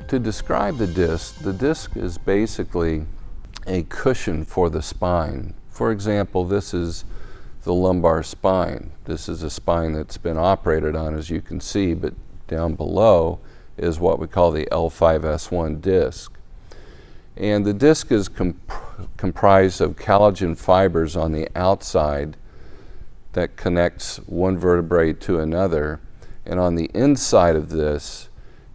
To describe the disc is basically a cushion for the spine. For example, this is the lumbar spine. This is a spine that's been operated on, as you can see, but down below is what we call the L5S1 disc. And the disc is comprised of collagen fibers on the outside that connects one vertebrae to another. And on the inside of this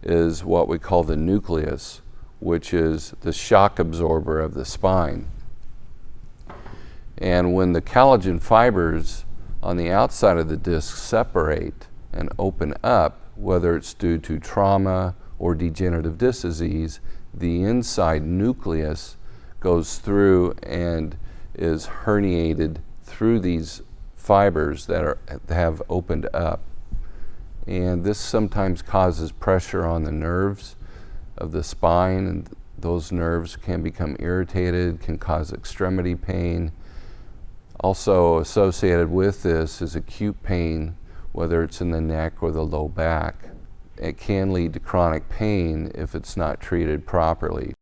is what we call the nucleus, which is the shock absorber of the spine. And when the collagen fibers on the outside of the disc separate and open up, whether it's due to trauma or degenerative disc disease, the inside nucleus goes through and is herniated through these fibers that have opened up. And this sometimes causes pressure on the nerves of the spine, and those nerves can become irritated, can cause extremity pain. Also associated with this is acute pain, whether it's in the neck or the low back. It can lead to chronic pain if it's not treated properly.